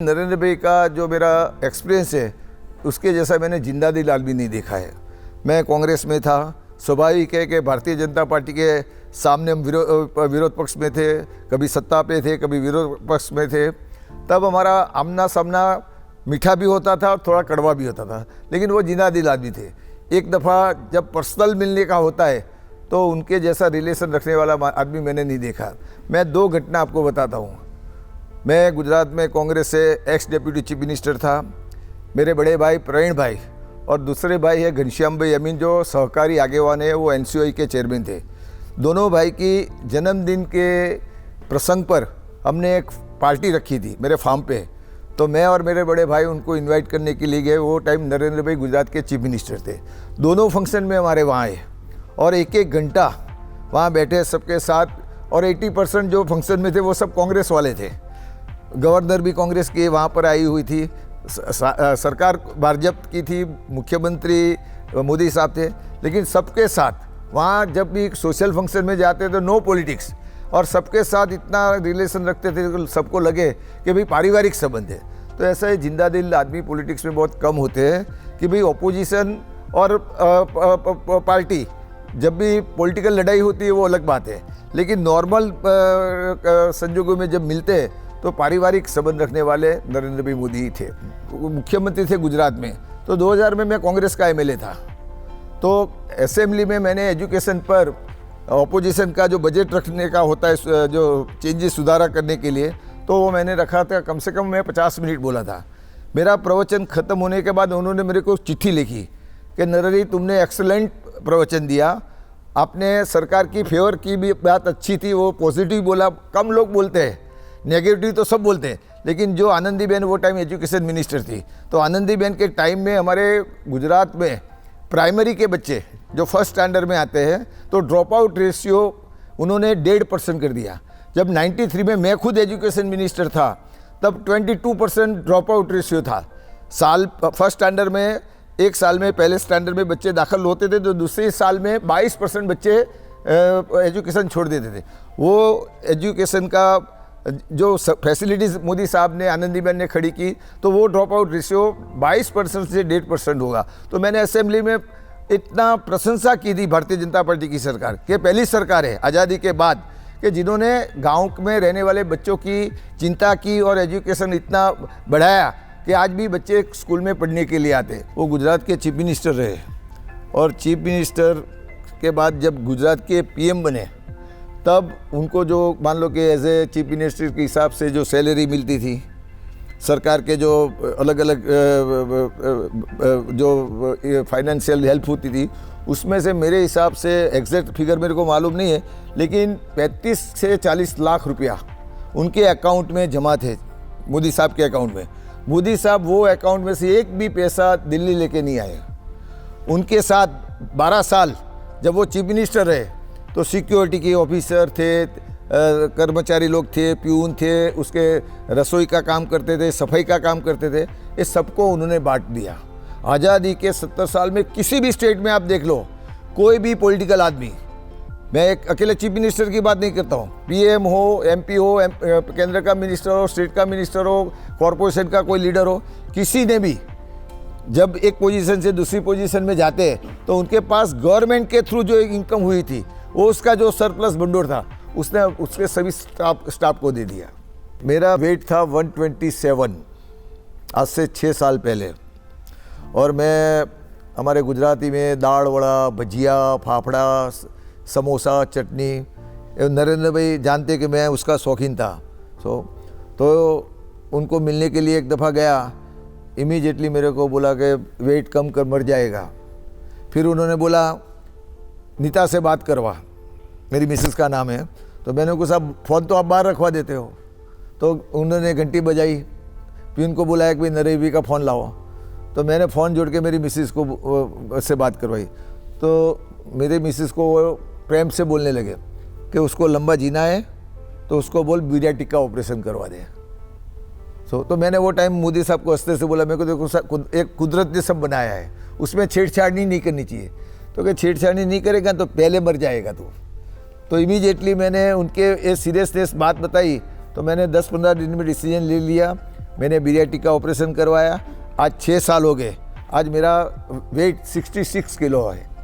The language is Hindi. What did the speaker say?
नरेंद्र भाई का जो मेरा एक्सपीरियंस है उसके जैसा मैंने जिंदा दिल आदमी नहीं देखा है। मैं कांग्रेस में था, स्वाभाविक है कि भारतीय जनता पार्टी के सामने हम विरोध पक्ष में थे, कभी सत्ता पे थे, कभी विरोध पक्ष में थे। तब हमारा आमना सामना मीठा भी होता था और थोड़ा कड़वा भी होता था, लेकिन वो जिंदा दिल आदमी थे। एक दफ़ा जब पर्सनल मिलने का होता है तो उनके जैसा रिलेशन रखने वाला आदमी मैंने नहीं देखा। मैं दो घटना आपको बताता हूँ। मैं गुजरात में कांग्रेस से एक्स डिप्टी चीफ मिनिस्टर था। मेरे बड़े भाई प्रवीण भाई और दूसरे भाई है घनश्याम भाई अमीन, जो सहकारी आगेवान है, वो एनसीओई के चेयरमैन थे। दोनों भाई की जन्मदिन के प्रसंग पर हमने एक पार्टी रखी थी मेरे फार्म पे, तो मैं और मेरे बड़े भाई उनको इनवाइट करने के लिए गए। वो टाइम नरेंद्र भाई गुजरात के चीफ मिनिस्टर थे। दोनों फंक्शन में हमारे वहाँ आए और एक एक घंटा वहाँ बैठे सबके साथ, और 80% जो फंक्शन में थे वो सब कांग्रेस वाले थे। गवर्नर भी कांग्रेस की वहाँ पर आई हुई थी, सरकार भाजपा की थी, मुख्यमंत्री मोदी साहब थे। लेकिन सबके साथ वहाँ जब भी सोशल फंक्शन में जाते तो नो पॉलिटिक्स, और सबके साथ इतना रिलेशन रखते थे कि सबको लगे कि भाई पारिवारिक संबंध है। तो ऐसा ही जिंदा दिल आदमी पॉलिटिक्स में बहुत कम होते हैं कि भाई ऑपोजिशन और पार्टी जब भी पॉलिटिकल लड़ाई होती है वो अलग बात है, लेकिन नॉर्मल संजोगों में जब मिलते हैं तो पारिवारिक संबंध रखने वाले नरेंद्र भाई मोदी ही थे। वो मुख्यमंत्री थे गुजरात में। तो 2000 में मैं कांग्रेस का एमएलए था। तो असेंबली में मैंने एजुकेशन पर ऑपोजिशन का जो बजट रखने का होता है, जो चेंजेस सुधारा करने के लिए, तो वो मैंने रखा था। कम से कम मैं 50 मिनट बोला था। मेरा प्रवचन ख़त्म होने के बाद उन्होंने मेरे को चिट्ठी लिखी कि नरहरि, तुमने एक्सलेंट प्रवचन दिया, आपने सरकार की फेवर की भी बात अच्छी थी, वो पॉजिटिव बोला। कम लोग बोलते हैं, नेगेटिव तो सब बोलते हैं, लेकिन जो आनंदीबेन वो टाइम एजुकेशन मिनिस्टर थी, तो आनंदीबेन के टाइम में हमारे गुजरात में प्राइमरी के बच्चे जो फर्स्ट स्टैंडर्ड में आते हैं तो ड्रॉप आउट रेशियो उन्होंने 1.5% कर दिया। जब 93 में मैं खुद एजुकेशन मिनिस्टर था तब 22% ड्रॉप आउट रेशियो था। फर्स्ट स्टैंडर्ड में एक साल में पहले स्टैंडर्ड में बच्चे दाखिल होते थे तो दूसरे साल में 22% बच्चे एजुकेशन छोड़ देते थे। वो एजुकेशन का जो फैसिलिटीज़ मोदी साहब ने, आनंदीबेन ने खड़ी की, तो वो ड्रॉप आउट रेशियो 22% से 1.5% होगा। तो मैंने असेंबली में इतना प्रशंसा की थी भारतीय जनता पार्टी की सरकार कि पहली सरकार है आज़ादी के बाद कि जिन्होंने गांव में रहने वाले बच्चों की चिंता की और एजुकेशन इतना बढ़ाया कि आज भी बच्चे स्कूल में पढ़ने के लिए आते। वो गुजरात के चीफ मिनिस्टर रहे, और चीफ मिनिस्टर के बाद जब गुजरात के पीएम बने तब उनको जो मान लो कि एज ए चीफ मिनिस्टर के हिसाब से जो सैलरी मिलती थी, सरकार के जो अलग अलग जो फाइनेंशियल हेल्प होती थी, उसमें से मेरे हिसाब से एग्जैक्ट फिगर मेरे को मालूम नहीं है, लेकिन 35 से 40 लाख रुपया उनके अकाउंट में जमा थे, मोदी साहब के अकाउंट में। मोदी साहब वो अकाउंट में से एक भी पैसा दिल्ली लेके नहीं आए। उनके साथ 12 साल जब वो चीफ मिनिस्टर रहे तो सिक्योरिटी के ऑफिसर थे, कर्मचारी लोग थे, प्यून थे, उसके रसोई का काम करते थे, सफाई का काम करते थे, ये सबको उन्होंने बांट दिया। आज़ादी के 70 साल में किसी भी स्टेट में आप देख लो, कोई भी पॉलिटिकल आदमी, मैं एक अकेले चीफ मिनिस्टर की बात नहीं करता हूँ, पीएम हो, एमपी हो, केंद्र का मिनिस्टर हो, स्टेट का मिनिस्टर हो, कॉरपोरेशन का कोई लीडर हो, किसी ने भी जब एक पोजीशन से दूसरी पोजीशन में जाते हैं तो उनके पास गवर्नमेंट के थ्रू जो इनकम हुई थी, वो उसका जो सरप्लस भंडोर था उसने उसके सभी स्टाफ को दे दिया। मेरा वेट था 127 आज से 6 साल पहले, और मैं हमारे गुजराती में दाल वड़ा, भजिया, फाफड़ा, समोसा, चटनी, नरेंद्र भाई जानते कि मैं उसका शौकीन था। तो उनको मिलने के लिए एक दफ़ा गया, इमीडिएटली मेरे को बोला कि वेट कम कर मर जाएगा। फिर उन्होंने बोला नीता से बात करवा, मेरी मिसेस का नाम है। तो मैंने को साहब फ़ोन तो आप बाहर रखवा देते हो। तो उन्होंने घंटी बजाई, फिर उनको बुलाया कि भाई नरेंद्र का फ़ोन लाओ। तो मैंने फ़ोन जोड़ के मेरी मिसेस को से बात करवाई। तो मेरे मिसेस को वो प्रेम से बोलने लगे कि उसको लंबा जीना है तो उसको बोल पीडियाट्रिक का ऑपरेशन करवा दे। तो मैंने वो टाइम मोदी साहब को हंसते से बोला, मेरे को देखो एक कुदरत ने सब बनाया है, उसमें छेड़छाड़ नहीं करनी चाहिए। तो कि छेड़छाड़ नहीं करेगा तो पहले मर जाएगा तू। तो इमीडिएटली मैंने उनके ये सीरियसनेस बात बताई तो मैंने 10-15 दिन में डिसीजन ले लिया मैंने बीरियाटिक का ऑपरेशन करवाया। आज 6 साल हो गए। आज मेरा वेट 66 किलो है।